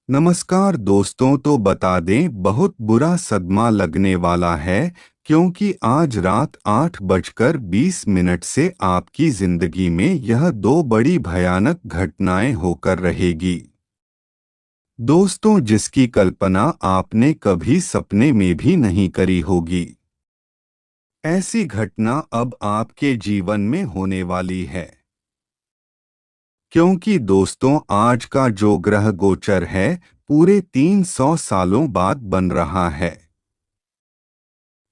नमस्कार दोस्तों। तो बता दें, बहुत बुरा सदमा लगने वाला है क्योंकि आज रात 8:20 से आपकी जिंदगी में यह दो बड़ी भयानक घटनाएं होकर रहेगी। दोस्तों, जिसकी कल्पना आपने कभी सपने में भी नहीं करी होगी। ऐसी घटना अब आपके जीवन में होने वाली है, क्योंकि दोस्तों आज का जो ग्रह गोचर है पूरे 300 सालों बाद बन रहा है,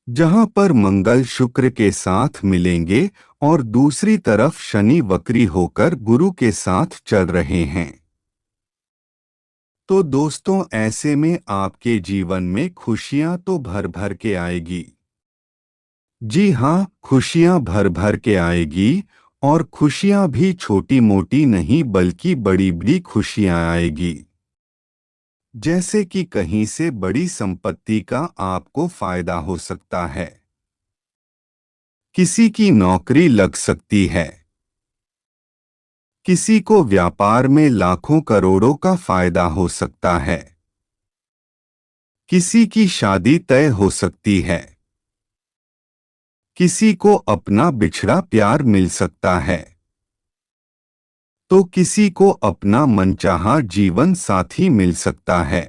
जहां पर मंगल शुक्र के साथ मिलेंगे और दूसरी तरफ शनि वक्री होकर गुरु के साथ चल रहे हैं। तो दोस्तों, ऐसे में आपके जीवन में खुशियां तो भर भर के आएगी। जी हाँ, खुशियां भर भर के आएगी, और खुशियां भी छोटी मोटी नहीं बल्कि बड़ी बड़ी खुशियां आएगी। जैसे कि कहीं से बड़ी संपत्ति का आपको फायदा हो सकता है, किसी की नौकरी लग सकती है, किसी को व्यापार में लाखों करोड़ों का फायदा हो सकता है, किसी की शादी तय हो सकती है, किसी को अपना बिछड़ा प्यार मिल सकता है, तो किसी को अपना मनचाहा जीवन साथी मिल सकता है।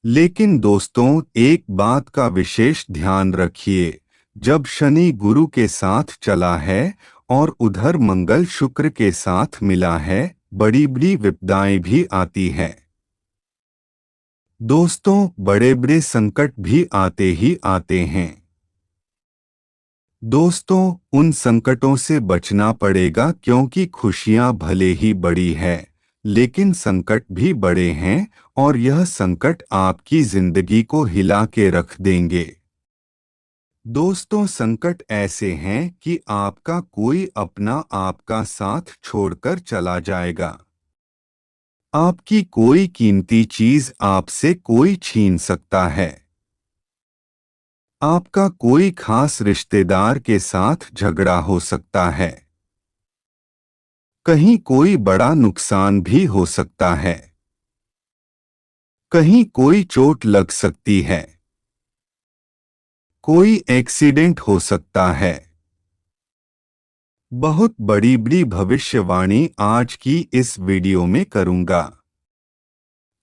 लेकिन दोस्तों, एक बात का विशेष ध्यान रखिए, जब शनि गुरु के साथ चला है और उधर मंगल शुक्र के साथ मिला है, बड़ी बड़ी विपदाएं भी आती है। दोस्तों, बड़े बड़े संकट भी आते ही आते हैं। दोस्तों, उन संकटों से बचना पड़ेगा क्योंकि खुशियां भले ही बड़ी है, लेकिन संकट भी बड़े हैं और यह संकट आपकी जिंदगी को हिला के रख देंगे। दोस्तों, संकट ऐसे हैं कि आपका कोई अपना आपका साथ छोड़कर चला जाएगा। आपकी कोई कीमती चीज आपसे कोई छीन सकता है। आपका कोई खास रिश्तेदार के साथ झगड़ा हो सकता है। कहीं कोई बड़ा नुकसान भी हो सकता है। कहीं कोई चोट लग सकती है। कोई एक्सीडेंट हो सकता है। बहुत बड़ी बड़ी भविष्यवाणी आज की इस वीडियो में करूंगा।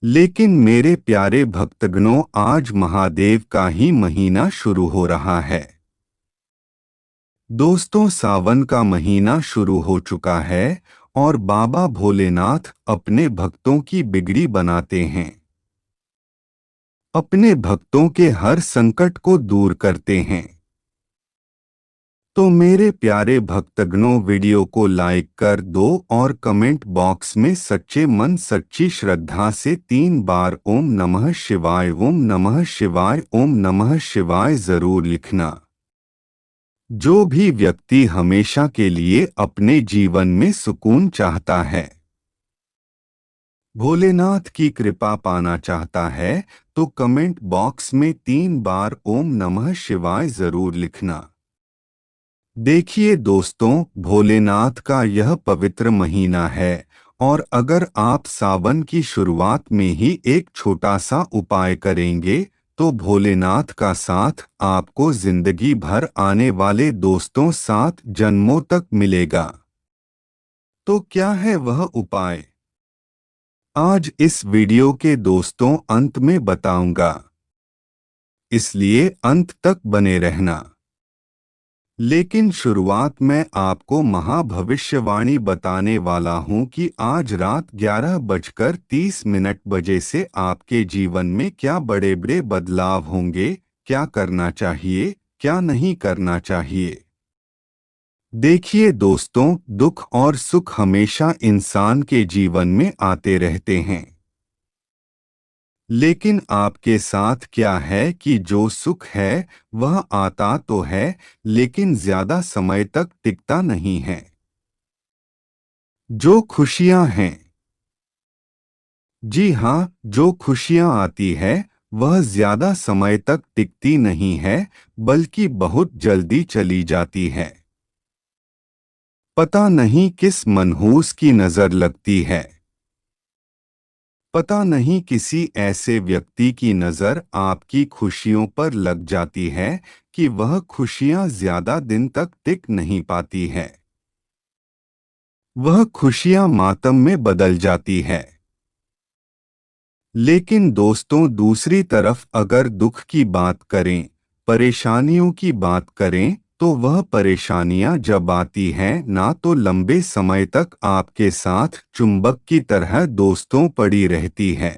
लेकिन मेरे प्यारे भक्तगणों, आज महादेव का ही महीना शुरू हो रहा है। दोस्तों, सावन का महीना शुरू हो चुका है और बाबा भोलेनाथ अपने भक्तों की बिगड़ी बनाते हैं। अपने भक्तों के हर संकट को दूर करते हैं। तो मेरे प्यारे भक्तगणों, वीडियो को लाइक कर दो और कमेंट बॉक्स में सच्चे मन सच्ची श्रद्धा से 3 बार ओम नमः शिवाय, ओम नमः शिवाय, ओम नमः शिवाय जरूर लिखना। जो भी व्यक्ति हमेशा के लिए अपने जीवन में सुकून चाहता है, भोलेनाथ की कृपा पाना चाहता है, तो कमेंट बॉक्स में 3 बार ओम नमः शिवाय जरूर लिखना। देखिए दोस्तों, भोलेनाथ का यह पवित्र महीना है और अगर आप सावन की शुरुआत में ही एक छोटा सा उपाय करेंगे तो भोलेनाथ का साथ आपको जिंदगी भर आने वाले दोस्तों 7 जन्मों तक मिलेगा। तो क्या है वह उपाय, आज इस वीडियो के दोस्तों अंत में बताऊंगा, इसलिए अंत तक बने रहना। लेकिन शुरुआत में आपको महाभविष्यवाणी बताने वाला हूं कि आज रात 11:30 बजे से आपके जीवन में क्या बड़े बड़े बदलाव होंगे, क्या करना चाहिए, क्या नहीं करना चाहिए। देखिए दोस्तों, दुख और सुख हमेशा इंसान के जीवन में आते रहते हैं, लेकिन आपके साथ क्या है कि जो सुख है वह आता तो है, लेकिन ज्यादा समय तक टिकता नहीं है। जो खुशियां हैं, जी हाँ, जो खुशियां आती है वह ज्यादा समय तक टिकती नहीं है, बल्कि बहुत जल्दी चली जाती है। पता नहीं किस मनहूस की नजर लगती है। पता नहीं किसी ऐसे व्यक्ति की नज़र आपकी खुशियों पर लग जाती है कि वह खुशियां ज्यादा दिन तक टिक नहीं पाती है। वह खुशियां मातम में बदल जाती है। लेकिन दोस्तों, दूसरी तरफ अगर दुख की बात करें, परेशानियों की बात करें, तो वह परेशानियां जब आती हैं ना तो लंबे समय तक आपके साथ चुंबक की तरह दोस्तों पड़ी रहती है,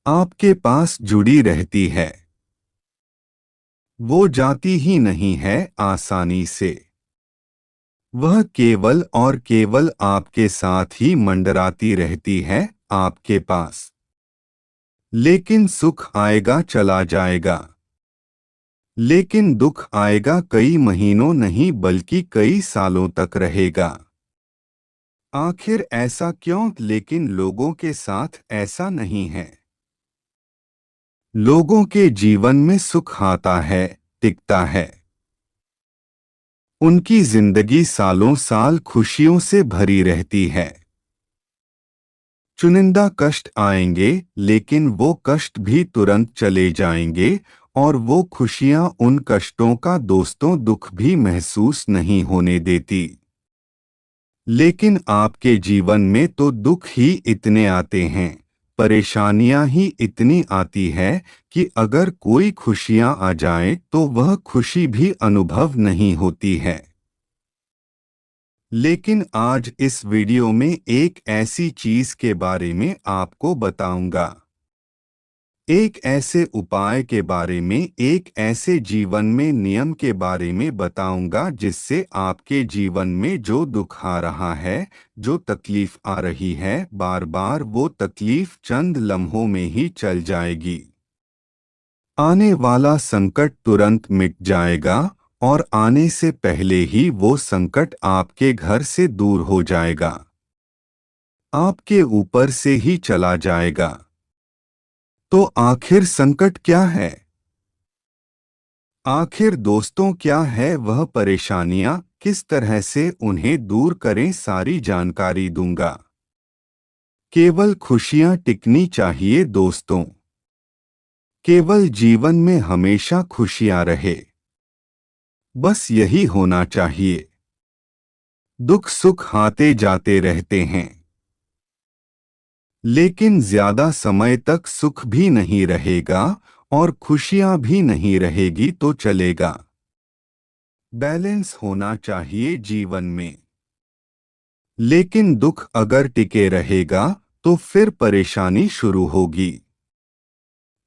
आपके पास जुड़ी रहती है। वो जाती ही नहीं है आसानी से। वह केवल और केवल आपके साथ ही मंडराती रहती है, आपके पास। लेकिन सुख आएगा चला जाएगा। लेकिन दुख आएगा कई महीनों नहीं बल्कि कई सालों तक रहेगा। आखिर ऐसा क्यों? लेकिन लोगों के साथ ऐसा नहीं है। लोगों के जीवन में सुख आता है, टिकता है। उनकी जिंदगी सालों साल खुशियों से भरी रहती है। चुनिंदा कष्ट आएंगे, लेकिन वो कष्ट भी तुरंत चले जाएंगे, और वो खुशियां उन कष्टों का दोस्तों दुख भी महसूस नहीं होने देती। लेकिन आपके जीवन में तो दुख ही इतने आते हैं, परेशानियां ही इतनी आती है कि अगर कोई खुशियां आ जाए तो वह खुशी भी अनुभव नहीं होती है। लेकिन आज इस वीडियो में एक ऐसी चीज के बारे में आपको बताऊंगा, एक ऐसे उपाय के बारे में, एक ऐसे जीवन में नियम के बारे में बताऊंगा जिससे आपके जीवन में जो दुख आ रहा है, जो तकलीफ आ रही है बार बार, वो तकलीफ चंद लम्हों में ही चल जाएगी। आने वाला संकट तुरंत मिट जाएगा, और आने से पहले ही वो संकट आपके घर से दूर हो जाएगा, आपके ऊपर से ही चला जाएगा। तो आखिर संकट क्या है? आखिर दोस्तों क्या है वह परेशानियां? किस तरह से उन्हें दूर करें, सारी जानकारी दूंगा। केवल खुशियां टिकनी चाहिए दोस्तों। केवल जीवन में हमेशा खुशियां रहे, बस यही होना चाहिए। दुख सुख आते जाते रहते हैं, लेकिन ज्यादा समय तक सुख भी नहीं रहेगा और खुशियां भी नहीं रहेगी तो चलेगा। बैलेंस होना चाहिए जीवन में। लेकिन दुख अगर टिके रहेगा तो फिर परेशानी शुरू होगी।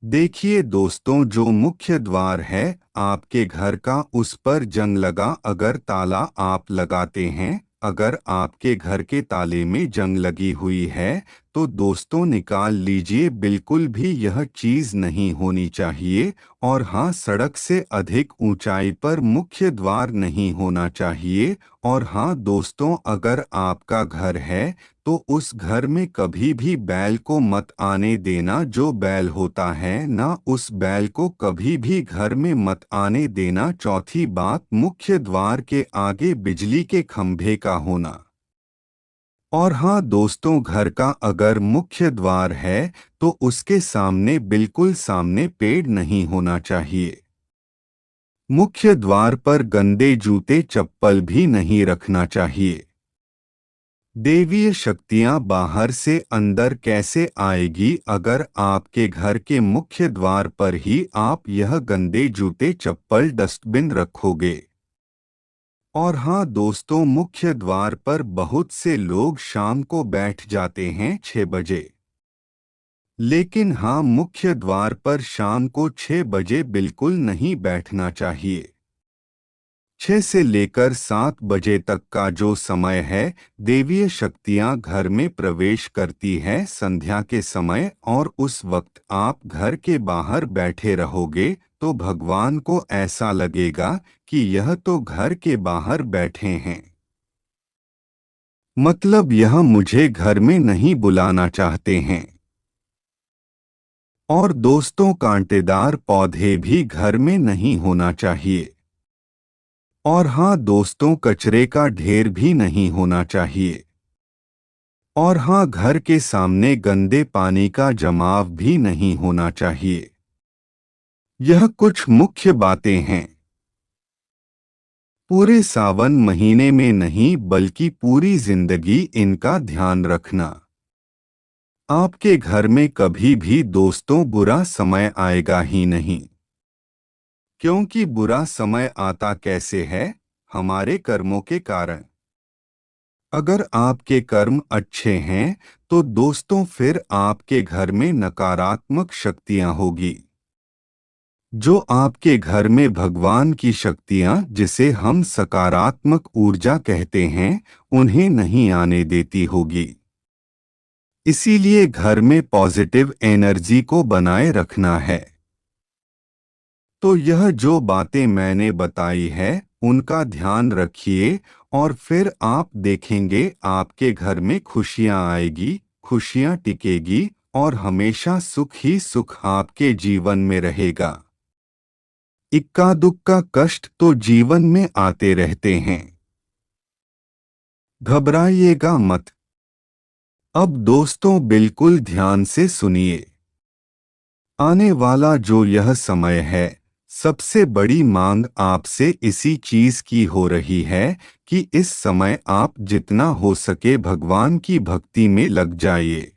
देखिए दोस्तों, जो मुख्य द्वार है आपके घर का, उस पर जंग लगा। अगर ताला आप लगाते हैं, अगर आपके घर के ताले में जंग लगी हुई है, तो दोस्तों निकाल लीजिए। बिल्कुल भी यह चीज़ नहीं होनी चाहिए। और हाँ, सड़क से अधिक ऊंचाई पर मुख्य द्वार नहीं होना चाहिए। और हाँ दोस्तों, अगर आपका घर है तो उस घर में कभी भी बैल को मत आने देना। जो बैल होता है ना, उस बैल को कभी भी घर में मत आने देना। चौथी बात, मुख्य द्वार के आगे बिजली के खंभे का होना। और हाँ दोस्तों, घर का अगर मुख्य द्वार है तो उसके सामने, बिल्कुल सामने पेड़ नहीं होना चाहिए। मुख्य द्वार पर गंदे जूते चप्पल भी नहीं रखना चाहिए। देवीय शक्तियां बाहर से अंदर कैसे आएगी अगर आपके घर के मुख्य द्वार पर ही आप यह गंदे जूते चप्पल डस्टबिन रखोगे। और हाँ दोस्तों, मुख्य द्वार पर बहुत से लोग शाम को बैठ जाते हैं 6 बजे। लेकिन हाँ, मुख्य द्वार पर शाम को 6 बजे बिल्कुल नहीं बैठना चाहिए। 6 से लेकर 7 बजे तक का जो समय है, देवीय शक्तियां घर में प्रवेश करती है संध्या के समय, और उस वक्त आप घर के बाहर बैठे रहोगे तो भगवान को ऐसा लगेगा कि यह तो घर के बाहर बैठे हैं, मतलब यह मुझे घर में नहीं बुलाना चाहते हैं। और दोस्तों, कांटेदार पौधे भी घर में नहीं होना चाहिए। और हाँ दोस्तों, कचरे का ढेर भी नहीं होना चाहिए। और हाँ, घर के सामने गंदे पानी का जमाव भी नहीं होना चाहिए। यह कुछ मुख्य बातें हैं। पूरे सावन महीने में नहीं बल्कि पूरी जिंदगी इनका ध्यान रखना। आपके घर में कभी भी दोस्तों बुरा समय आएगा ही नहीं। क्योंकि बुरा समय आता कैसे है? हमारे कर्मों के कारण। अगर आपके कर्म अच्छे हैं तो दोस्तों फिर आपके घर में नकारात्मक शक्तियां होगी। जो आपके घर में भगवान की शक्तियां, जिसे हम सकारात्मक ऊर्जा कहते हैं, उन्हें नहीं आने देती होगी। इसीलिए घर में पॉजिटिव एनर्जी को बनाए रखना है। तो यह जो बातें मैंने बताई है उनका ध्यान रखिए और फिर आप देखेंगे आपके घर में खुशियां आएगी, खुशियां टिकेगी और हमेशा सुख ही सुख आपके जीवन में रहेगा। इक्का दुक्का कष्ट तो जीवन में आते रहते हैं। घबराइएगा मत। अब दोस्तों बिल्कुल ध्यान से सुनिए। आने वाला जो यह समय है, सबसे बड़ी मांग आपसे इसी चीज की हो रही है कि इस समय आप जितना हो सके भगवान की भक्ति में लग जाइए।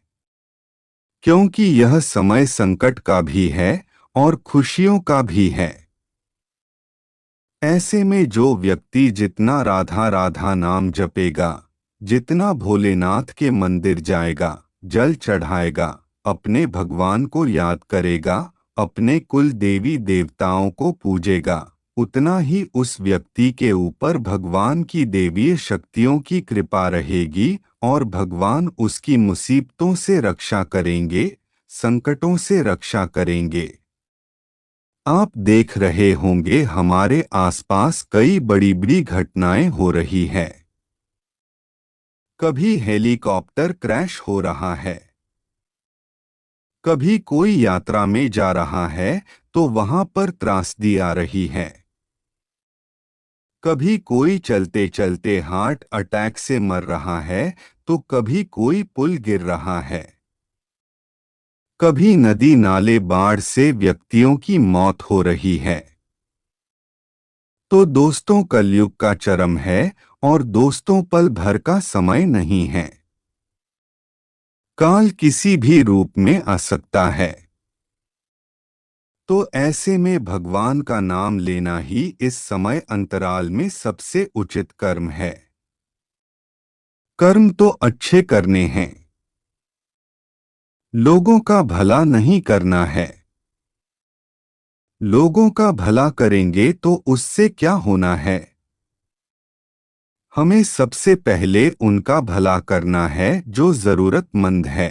क्योंकि यह समय संकट का भी है और खुशियों का भी है। ऐसे में जो व्यक्ति जितना राधा राधा नाम जपेगा, जितना भोलेनाथ के मंदिर जाएगा, जल चढ़ाएगा, अपने भगवान को याद करेगा, अपने कुल देवी देवताओं को पूजेगा, उतना ही उस व्यक्ति के ऊपर भगवान की देवीय शक्तियों की कृपा रहेगी और भगवान उसकी मुसीबतों से रक्षा करेंगे, संकटों से रक्षा करेंगे। आप देख रहे होंगे हमारे आसपास कई बड़ी बड़ी घटनाएं हो रही है। कभी हेलीकॉप्टर क्रैश हो रहा है, कभी कोई यात्रा में जा रहा है तो वहां पर त्रासदी आ रही है, कभी कोई चलते चलते हार्ट अटैक से मर रहा है तो कभी कोई पुल गिर रहा है, कभी नदी नाले बाढ़ से व्यक्तियों की मौत हो रही है। तो दोस्तों कलयुग का चरम है और दोस्तों पल भर का समय नहीं है। काल किसी भी रूप में आ सकता है। तो ऐसे में भगवान का नाम लेना ही इस समय अंतराल में सबसे उचित कर्म है। कर्म तो अच्छे करने हैं, लोगों का भला नहीं करना है। लोगों का भला करेंगे तो उससे क्या होना है? हमें सबसे पहले उनका भला करना है जो जरूरतमंद है।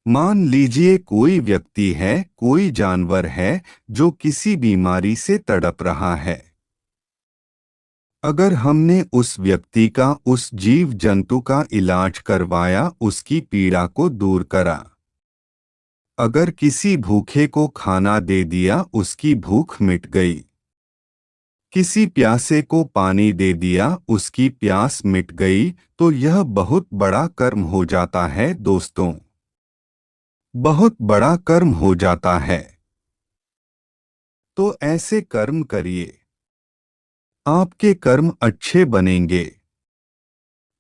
मान लीजिए कोई व्यक्ति है, कोई जानवर है जो किसी बीमारी से तड़प रहा है। अगर हमने उस व्यक्ति का, उस जीव जंतु का इलाज करवाया, उसकी पीड़ा को दूर करा। अगर किसी भूखे को खाना दे दिया, उसकी भूख मिट गई। किसी प्यासे को पानी दे दिया, उसकी प्यास मिट गई, तो यह बहुत बड़ा कर्म हो जाता है दोस्तों। बहुत बड़ा कर्म हो जाता है। तो ऐसे कर्म करिए, आपके कर्म अच्छे बनेंगे।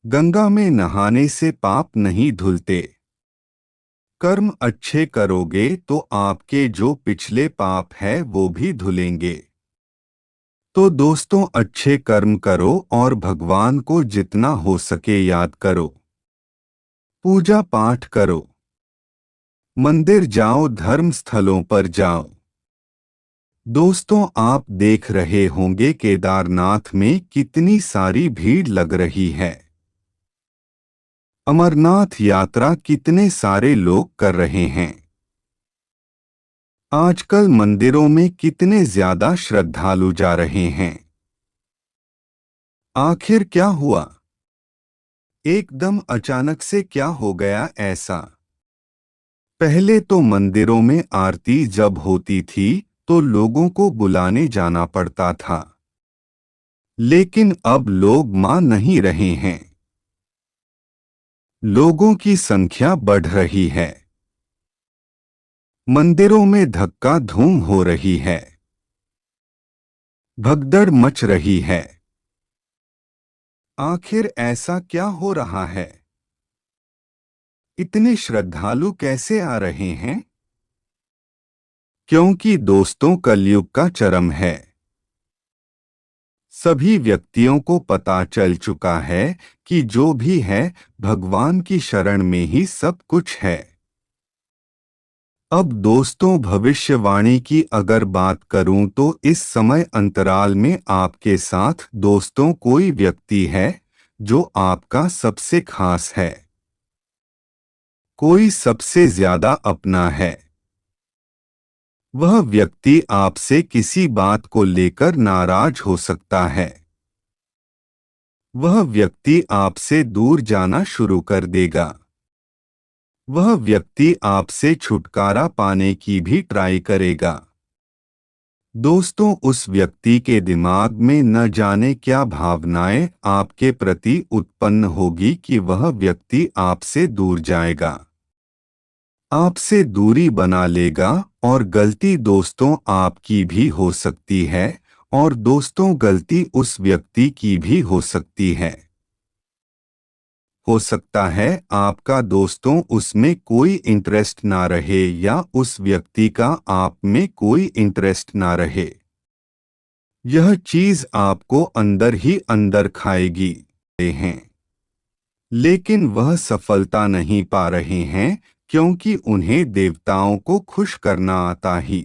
गंगा में नहाने से पाप नहीं धुलते। कर्म अच्छे करोगे तो आपके जो पिछले पाप है वो भी धुलेंगे। तो दोस्तों अच्छे कर्म करो और भगवान को जितना हो सके याद करो। पूजा पाठ करो, मंदिर जाओ, धर्म स्थलों पर जाओ। दोस्तों आप देख रहे होंगे केदारनाथ में कितनी सारी भीड़ लग रही है। अमरनाथ यात्रा कितने सारे लोग कर रहे हैं। आजकल मंदिरों में कितने ज्यादा श्रद्धालु जा रहे हैं। आखिर क्या हुआ? एकदम अचानक से क्या हो गया ऐसा? पहले तो मंदिरों में आरती जब होती थी तो लोगों को बुलाने जाना पड़ता था, लेकिन अब लोग मान नहीं रहे हैं। लोगों की संख्या बढ़ रही है। मंदिरों में धक्का धूम हो रही है। भगदड़ मच रही है। आखिर ऐसा क्या हो रहा है? इतने श्रद्धालु कैसे आ रहे हैं? क्योंकि दोस्तों कलयुग का चरम है। सभी व्यक्तियों को पता चल चुका है कि जो भी है भगवान की शरण में ही सब कुछ है। अब दोस्तों भविष्यवाणी की अगर बात करूं तो इस समय अंतराल में आपके साथ दोस्तों कोई व्यक्ति है जो आपका सबसे खास है। कोई सबसे ज्यादा अपना है। वह व्यक्ति आपसे किसी बात को लेकर नाराज हो सकता है। वह व्यक्ति आपसे दूर जाना शुरू कर देगा। वह व्यक्ति आपसे छुटकारा पाने की भी ट्राई करेगा। दोस्तों उस व्यक्ति के दिमाग में न जाने क्या भावनाएं आपके प्रति उत्पन्न होगी कि वह व्यक्ति आपसे दूर जाएगा, आपसे दूरी बना लेगा। और गलती दोस्तों आपकी भी हो सकती है और दोस्तों गलती उस व्यक्ति की भी हो सकती है। हो सकता है आपका दोस्तों उसमें कोई इंटरेस्ट ना रहे या उस व्यक्ति का आप में कोई इंटरेस्ट ना रहे। यह चीज आपको अंदर ही अंदर खाएगी हैं, लेकिन वह सफलता नहीं पा रहे हैं क्योंकि उन्हें देवताओं को खुश करना आता ही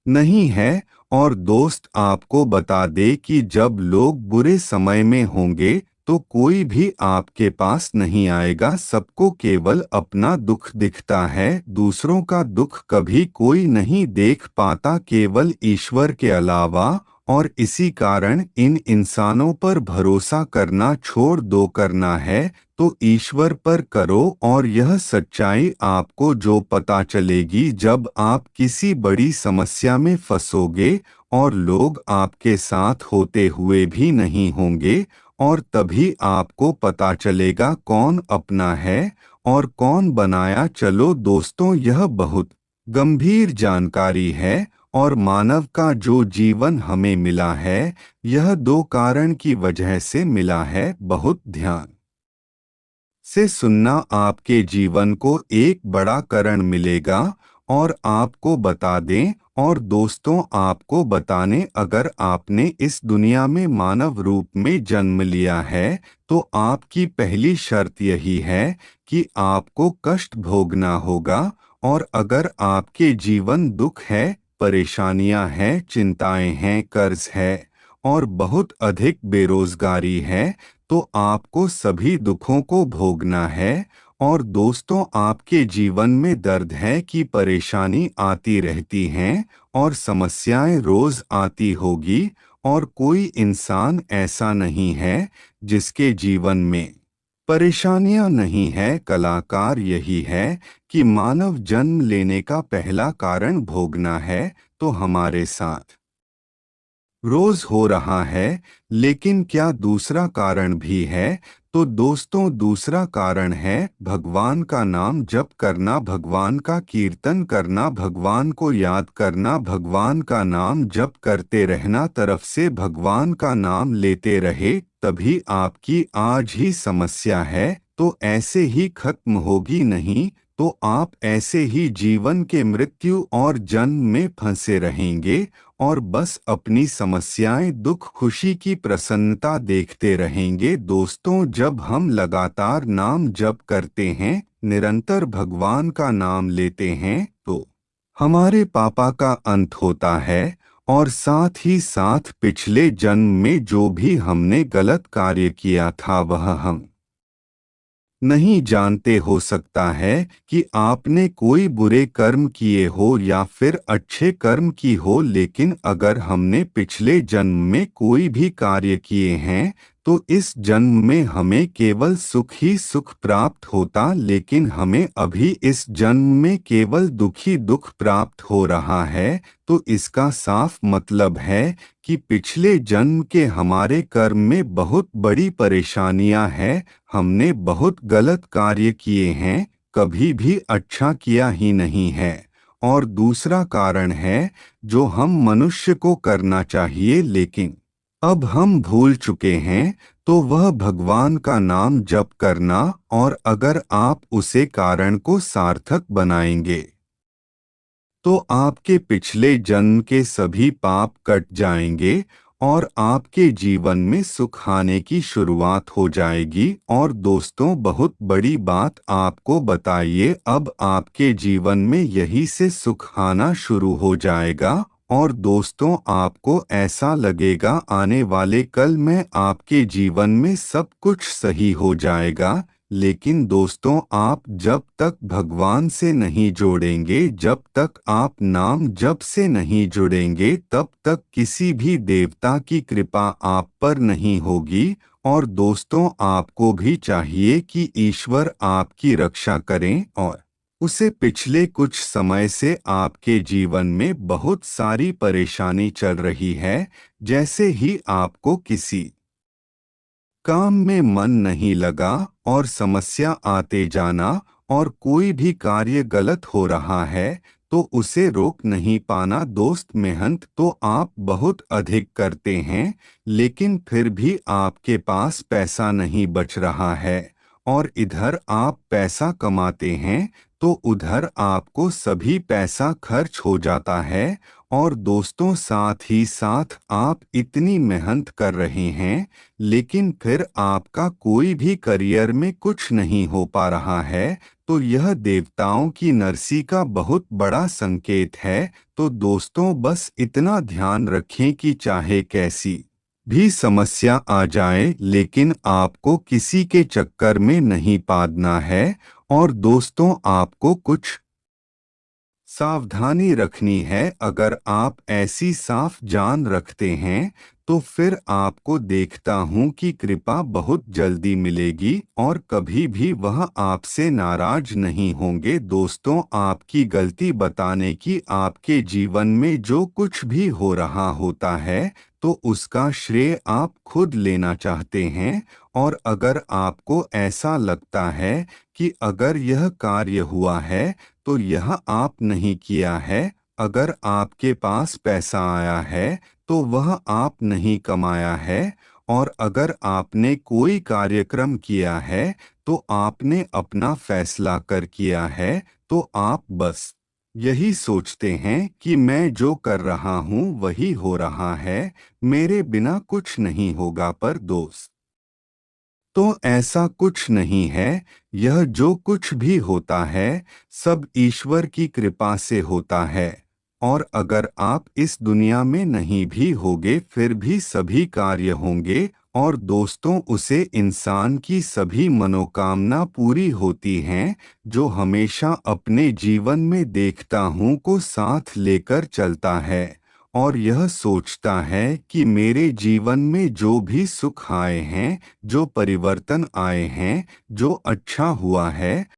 नहीं है। और दोस्त आपको बता दे कि जब लोग बुरे समय में होंगे तो कोई भी आपके पास नहीं आएगा। सबको केवल अपना दुख दिखता है, दूसरों का दुख कभी कोई नहीं देख पाता केवल ईश्वर के अलावा। और इसी कारण इन इंसानों पर भरोसा करना छोड़ दो। करना है तो ईश्वर पर करो। और यह सच्चाई आपको जो पता चलेगी जब आप किसी बड़ी समस्या में फंसोगे और लोग आपके साथ होते हुए भी नहीं होंगे, और तभी आपको पता चलेगा कौन अपना है और कौन बनाया। चलो दोस्तों यह बहुत गंभीर जानकारी है और मानव का जो जीवन हमें मिला है यह दो कारण की वजह से मिला है। बहुत ध्यान से सुनना, आपके जीवन को एक बड़ा कारण मिलेगा और आपको बता दें और दोस्तों आपको बताने, अगर आपने इस दुनिया में मानव रूप में जन्म लिया है तो आपकी पहली शर्त यही है कि आपको कष्ट भोगना होगा। और अगर आपके जीवन दुख है, परेशानियां हैं, चिंताएं हैं, कर्ज है और बहुत अधिक बेरोजगारी है तो आपको सभी दुखों को भोगना है। और दोस्तों आपके जीवन में दर्द है कि परेशानी आती रहती हैं और समस्याएं रोज आती होगी। और कोई इंसान ऐसा नहीं है जिसके जीवन में परेशानियां नहीं है। कलाकार यही है कि मानव जन्म लेने का पहला कारण भोगना है तो हमारे साथ रोज हो रहा है। लेकिन क्या दूसरा कारण भी है? तो दोस्तों दूसरा कारण है भगवान का नाम जप करना, भगवान का कीर्तन करना, भगवान को याद करना, भगवान का नाम जप करते रहना, तरफ से भगवान का नाम लेते रहे। तभी आपकी आज ही समस्या है तो ऐसे ही खत्म होगी, नहीं तो आप ऐसे ही जीवन के मृत्यु और जन्म में फंसे रहेंगे और बस अपनी समस्याएं, दुख, खुशी की प्रसन्नता देखते रहेंगे। दोस्तों जब हम लगातार नाम जप करते हैं, निरंतर भगवान का नाम लेते हैं तो हमारे पापा का अंत होता है और साथ ही साथ पिछले जन्म में जो भी हमने गलत कार्य किया था वह हम नहीं जानते। हो सकता है कि आपने कोई बुरे कर्म किए हो या फिर अच्छे कर्म की हो, लेकिन अगर हमने पिछले जन्म में कोई भी कार्य किए हैं तो इस जन्म में हमें केवल सुख ही सुख प्राप्त होता, लेकिन हमें अभी इस जन्म में केवल दुखी दुख प्राप्त हो रहा है। तो इसका साफ मतलब है कि पिछले जन्म के हमारे कर्म में बहुत बड़ी परेशानियां हैं। हमने बहुत गलत कार्य किए हैं, कभी भी अच्छा किया ही नहीं है। और दूसरा कारण है जो हम मनुष्य को करना चाहिए, लेकिन अब हम भूल चुके हैं, तो वह भगवान का नाम जप करना। और अगर आप उसे कारण को सार्थक बनाएंगे तो आपके पिछले जन्म के सभी पाप कट जाएंगे और आपके जीवन में सुख आने की शुरुआत हो जाएगी। और दोस्तों, बहुत बड़ी बात आपको बताइए, अब आपके जीवन में यही से सुख आना शुरू हो जाएगा। और दोस्तों, आपको ऐसा लगेगा आने वाले कल में आपके जीवन में सब कुछ सही हो जाएगा। लेकिन दोस्तों, आप जब तक भगवान से नहीं जोड़ेंगे, जब तक आप नाम जप से नहीं जुड़ेंगे, तब तक किसी भी देवता की कृपा आप पर नहीं होगी। और दोस्तों, आपको भी चाहिए कि ईश्वर आपकी रक्षा करें। और उसे पिछले कुछ समय से आपके जीवन में बहुत सारी परेशानी चल रही है, जैसे ही आपको किसी काम में मन नहीं लगा और समस्या आते जाना, और कोई भी कार्य गलत हो रहा है तो उसे रोक नहीं पाना। दोस्त, मेहनत तो आप बहुत अधिक करते हैं, लेकिन फिर भी आपके पास पैसा नहीं बच रहा है। और इधर आप पैसा कमाते हैं तो उधर आपको सभी पैसा खर्च हो जाता है। और दोस्तों, साथ ही साथ आप इतनी मेहनत कर रहे हैं, लेकिन फिर आपका कोई भी करियर में कुछ नहीं हो पा रहा है। तो यह देवताओं की नरसी का बहुत बड़ा संकेत है। तो दोस्तों, बस इतना ध्यान रखें कि चाहे कैसी भी समस्या आ जाए, लेकिन आपको किसी के चक्कर में नहीं पड़ना है। और दोस्तों, आपको कुछ सावधानी रखनी है। अगर आप ऐसी साफ जान रखते हैं तो फिर आपको देखता हूँ कि कृपा बहुत जल्दी मिलेगी और कभी भी वह आपसे नाराज नहीं होंगे। दोस्तों, आपकी गलती बताने की, आपके जीवन में जो कुछ भी हो रहा होता है तो उसका श्रेय आप खुद लेना चाहते हैं। और अगर आपको ऐसा लगता है कि अगर यह कार्य हुआ है तो यह आप नहीं किया है, अगर आपके पास पैसा आया है तो वह आप नहीं कमाया है, और अगर आपने कोई कार्यक्रम किया है तो आपने अपना फैसला कर किया है, तो आप बस यही सोचते हैं कि मैं जो कर रहा हूँ वही हो रहा है, मेरे बिना कुछ नहीं होगा। पर दोस्त, तो ऐसा कुछ नहीं है। यह जो कुछ भी होता है सब ईश्वर की कृपा से होता है। और अगर आप इस दुनिया में नहीं भी होगे फिर भी सभी कार्य होंगे। और दोस्तों, उसे इंसान की सभी मनोकामना पूरी होती हैं, जो हमेशा अपने जीवन में देखता हूँ को साथ लेकर चलता है और यह सोचता है कि मेरे जीवन में जो भी सुख आए हैं, जो परिवर्तन आए हैं, जो अच्छा हुआ है,